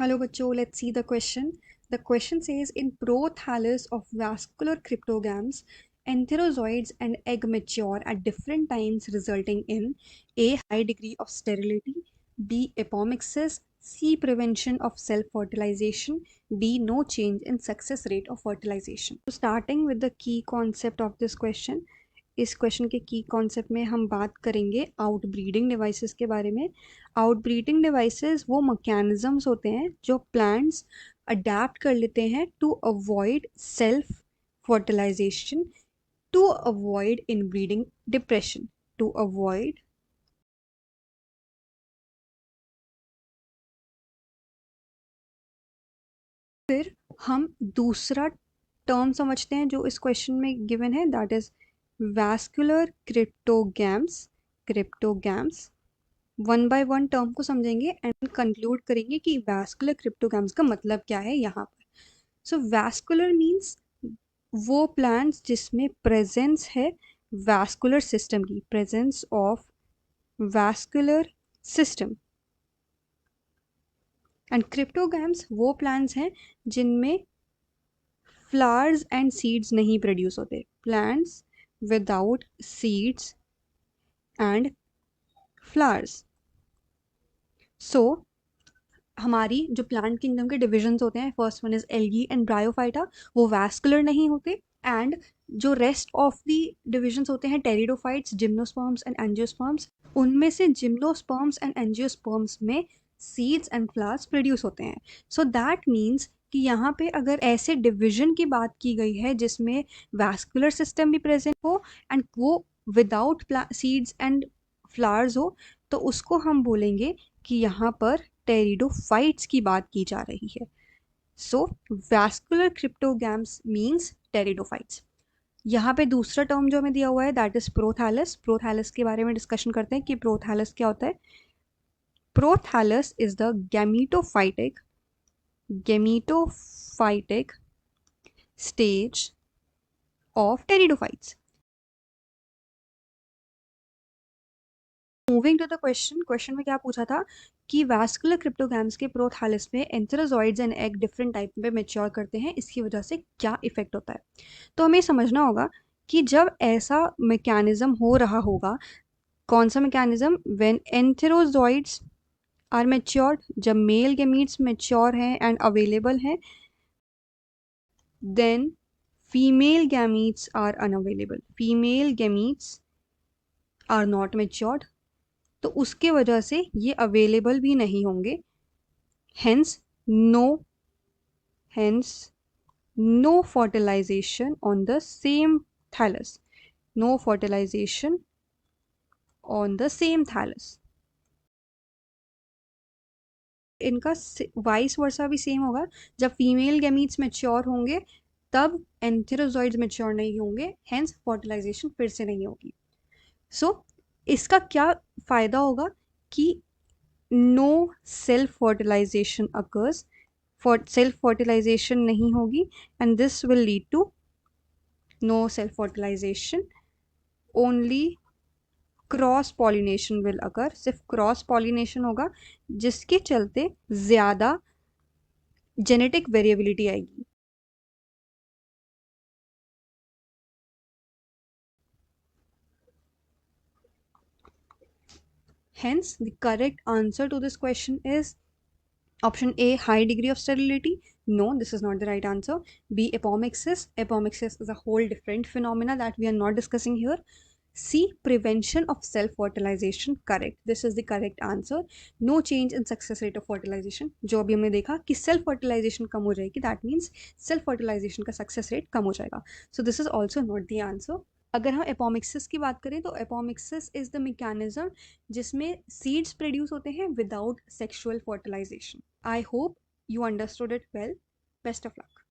Hello बच्चों, let's see the question. The question says in prothallus of vascular cryptogams, enterozoids and egg mature at different times resulting in A. High degree of sterility, B. Apomixis, C. Prevention of self-fertilization, D. No change in success rate of fertilization. So starting with the key concept of this question, इस question के की concept में हम बात करेंगे outbreeding devices के बारे में। आउटब्रीडिंग डिवाइसेस वो मैकेनिज्म्स होते हैं जो प्लांट्स अडेप्ट कर लेते हैं to avoid self fertilisation, to avoid inbreeding depression, to avoid फिर हम दूसरा टर्म समझते हैं जो इस क्वेश्चन में गिवन है, that is vascular cryptogams. Cryptogams one by one term को समझेंगे एंड कंक्लूड करेंगे कि वैस्कुलर क्रिप्टोग्राम्स का मतलब क्या है यहाँ पर। सो वैस्कुलर मीन्स वो प्लांट्स जिसमें प्रेजेंस है वैस्कुलर सिस्टम की, presence of vascular system. And cryptograms वो प्लांट्स हैं जिनमें फ्लावर्स एंड सीड्स नहीं प्रोड्यूस होते, plants without seeds and flowers. So हमारी जो प्लांट किंगडम के डिविजन्स होते हैं, first one is algae and bryophyta, वो वैस्कुलर नहीं होते। एंड जो रेस्ट ऑफ द डिविजन्स होते हैं, टेरिडोफाइट्स, जिम्नोस्पर्म्स एंड एंजियोस्पर्म्स, उनमें से जिम्नोस्पर्म्स एंड एंजियोस्पर्म्स में सीड्स एंड फ्लावर्स प्रोड्यूस होते हैं। सो दैट मीन्स कि यहाँ पे अगर ऐसे डिविजन की बात की गई है जिसमें वैस्कुलर सिस्टम भी प्रेजेंट हो एंड वो विदाउट सीड्स एंड फ्लावर्स हो, तो उसको हम बोलेंगे कि यहाँ पर टेरिडोफाइट्स की बात की जा रही है। सो वैस्कुलर क्रिप्टोगैम्स मीन्स टेरिडोफाइट्स। यहाँ पे दूसरा टर्म जो हमें दिया हुआ है दैट इज प्रोथैलस। प्रोथैलस के बारे में डिस्कशन करते हैं कि प्रोथैलस क्या होता है। Prothallus is the gametophytic stage of pteridophytes. Moving to the question में क्या पूछा था कि वैस्कुलर क्रिप्टोगैम्स के प्रोथैलस में antherozoids and egg different type में मैच्योर करते हैं, इसकी वजह से क्या इफेक्ट होता है। तो हमें समझना होगा कि जब ऐसा मैकेनिज्म हो रहा होगा, कौन सा mechanism, when antherozoids are matured, जब मेल गैमीट्स मैच्योर हैं एंड अवेलेबल हैं, then female gametes are unavailable, female gametes are not matured, तो उसके वजह से ये अवेलेबल भी नहीं होंगे। Hence no fertilisation on the same thallus, no fertilisation on the same thallus. इनका वाइस वर्सा भी सेम होगा, जब फीमेल गैमीट्स मैच्योर होंगे तब एंथेरोजॉइड्स मैच्योर नहीं होंगे, हेंस फर्टिलाइजेशन फिर से नहीं होगी। सो इसका क्या फ़ायदा होगा कि no self fertilisation occurs, self fertilisation नहीं होगी and this will lead to no self fertilisation, only cross pollination will occur, सिर्फ क्रॉस पॉलिनेशन होगा जिसके चलते ज़्यादा जेनेटिक वेरिएबिलिटी आएगी। Hence, the correct answer to this question is option A, high degree of sterility. No, this is not the right answer. B, apomixis. Apomixis is a whole different phenomena that we are not discussing here. C, prevention of self-fertilization. Correct. This is the correct answer. No change in success rate of fertilization. जो अभी हमने देखा कि self fertilization कम हो जाएगी, that means self fertilization का success rate कम हो जाएगा. So this is also not the answer. अगर हम एपोमिक्सिस की बात करें तो एपोमिक्सिस इज द मैकेनिज्म जिसमें सीड्स प्रोड्यूस होते हैं without sexual fertilisation. I hope you understood it well. Best of luck.